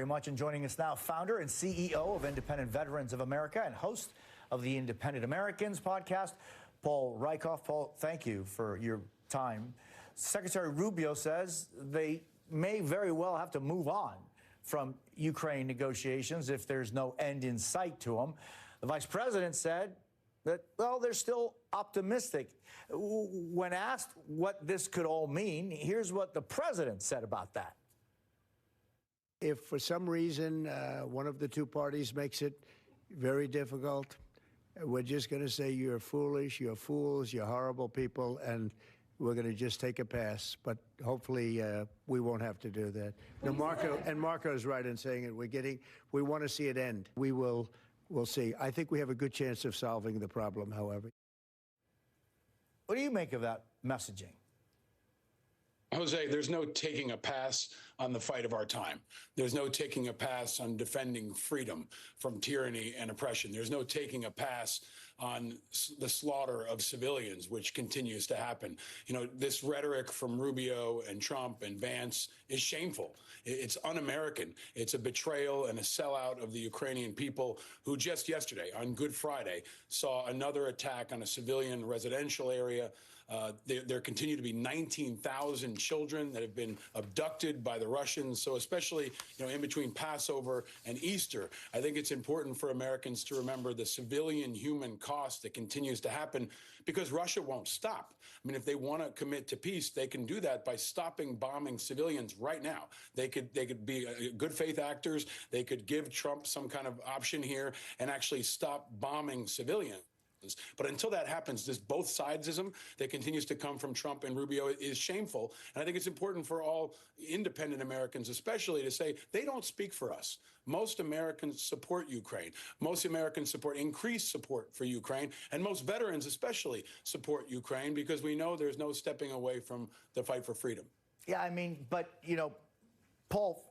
very much. And joining us now, founder and CEO of Independent Veterans of America and host of the Independent Americans podcast, Paul Rieckhoff. Paul, thank you for your time. Secretary Rubio says they may very well have to move on from Ukraine negotiations if there's no end in sight to them. The vice president said that, well, they're still optimistic. When asked what this could all mean, here's what the president said about that. If for some reason one of the two parties makes it very difficult, we're just going to say you're foolish, you're fools, you're horrible people, and we're going to just take a pass. But hopefully we won't have to do that. No, Marco is right in saying it. We want to see it end. We'll see. I think we have a good chance of solving the problem, however. What do you make of that messaging? Jose, there's no taking a pass on the fight of our time. There's no taking a pass on defending freedom from tyranny and oppression. There's no taking a pass on the slaughter of civilians, which continues to happen. You know, this rhetoric from Rubio and Trump and Vance is shameful. It's un-American. It's a betrayal and a sellout of the Ukrainian people who just yesterday, on Good Friday, saw another attack on a civilian residential area. There continue to be 19,000 children that have been abducted by the Russians. So especially, in between Passover and Easter, I think it's important for Americans to remember the civilian human cost that continues to happen because Russia won't stop. I mean, if they want to commit to peace, they can do that by stopping bombing civilians right now. They could be good faith actors. They could give Trump some kind of option here and actually stop bombing civilians. But until that happens, this both sidesism that continues to come from Trump and Rubio is shameful. And I think it's important for all independent Americans, especially, to say they don't speak for us. Most Americans support Ukraine. Most Americans support increased support for Ukraine. And most veterans especially support Ukraine because we know there's no stepping away from the fight for freedom. Yeah, I mean, but, Paul,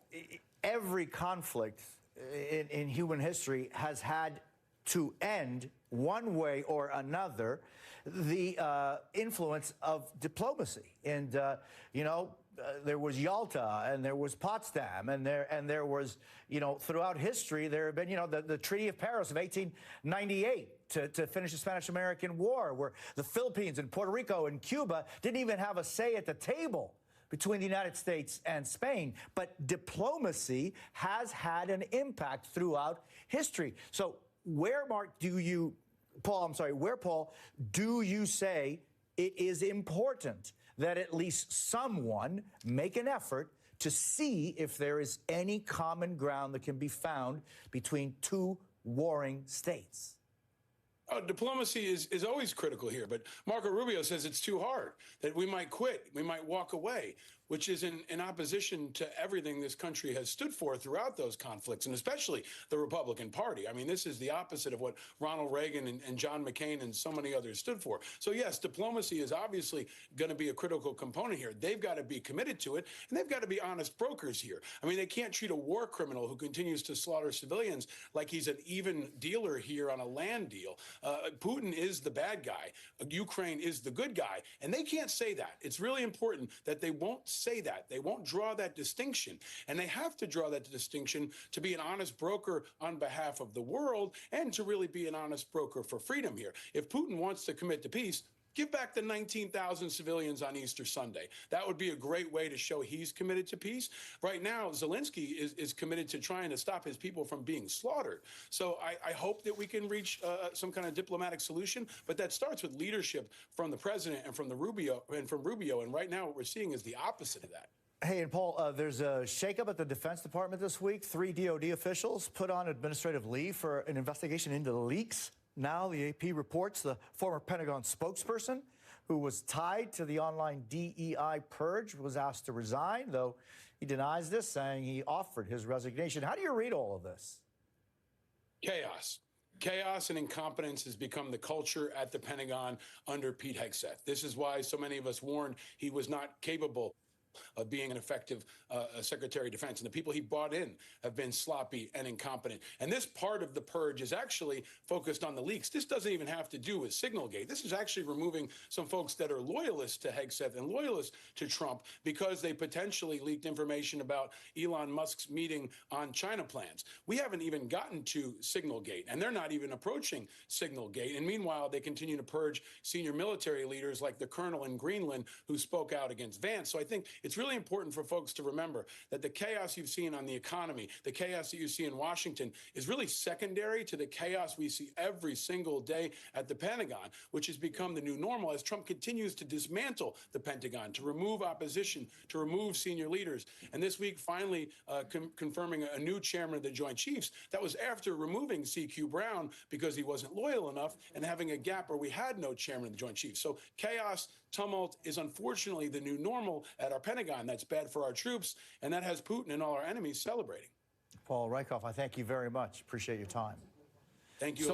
every conflict in human history has had to end one way or another the influence of diplomacy. And, there was Yalta and there was Potsdam and there was, throughout history, there have been, the Treaty of Paris of 1898 to finish the Spanish-American War, where the Philippines and Puerto Rico and Cuba didn't even have a say at the table between the United States and Spain. But diplomacy has had an impact throughout history. So where, Paul, do you say it is important that at least someone make an effort to see if there is any common ground that can be found between two warring states? Diplomacy is always critical here, but Marco Rubio says it's too hard, that we might quit, we might walk away, which is in opposition to everything this country has stood for throughout those conflicts, and especially the Republican Party. I mean, this is the opposite of what Ronald Reagan and John McCain and so many others stood for. So, yes, diplomacy is obviously going to be a critical component here. They've got to be committed to it, and they've got to be honest brokers here. I mean, they can't treat a war criminal who continues to slaughter civilians like he's an even dealer here on a land deal. Putin is the bad guy. Ukraine is the good guy. And they can't say that. It's really important that they won't say that. They won't draw that distinction. And they have to draw that distinction to be an honest broker on behalf of the world and to really be an honest broker for freedom here. If Putin wants to commit to peace, give back the 19,000 civilians on Easter Sunday. That would be a great way to show he's committed to peace. Right now, Zelensky is committed to trying to stop his people from being slaughtered. So I hope that we can reach some kind of diplomatic solution, but that starts with leadership from the president and from Rubio. And right now, what we're seeing is the opposite of that. Hey, and Paul, there's a shakeup at the Defense Department this week. 3 DOD officials put on administrative leave for an investigation into the leaks. Now the AP reports the former Pentagon spokesperson who was tied to the online DEI purge was asked to resign, though he denies this, saying he offered his resignation. How do you read all of this? Chaos. Chaos and incompetence has become the culture at the Pentagon under Pete Hegseth. This is why so many of us warned he was not capable of being an effective Secretary of Defense. And the people he brought in have been sloppy and incompetent. And this part of the purge is actually focused on the leaks. This doesn't even have to do with Signalgate. This is actually removing some folks that are loyalists to Hegseth and loyalists to Trump because they potentially leaked information about Elon Musk's meeting on China plans. We haven't even gotten to Signalgate, and they're not even approaching Signalgate. And meanwhile, they continue to purge senior military leaders like the colonel in Greenland who spoke out against Vance. So I think it's really important for folks to remember that the chaos you've seen on the economy, the chaos that you see in Washington, is really secondary to the chaos we see every single day at the Pentagon, which has become the new normal as Trump continues to dismantle the Pentagon, to remove opposition, to remove senior leaders. And this week, finally confirming a new chairman of the Joint Chiefs. That was after removing C.Q. Brown because he wasn't loyal enough and having a gap where we had no chairman of the Joint Chiefs. So chaos, tumult is unfortunately the new normal at our Pentagon. That's bad for our troops, and that has Putin and all our enemies celebrating. Paul Rieckhoff, I thank you very much. Appreciate your time. Thank you.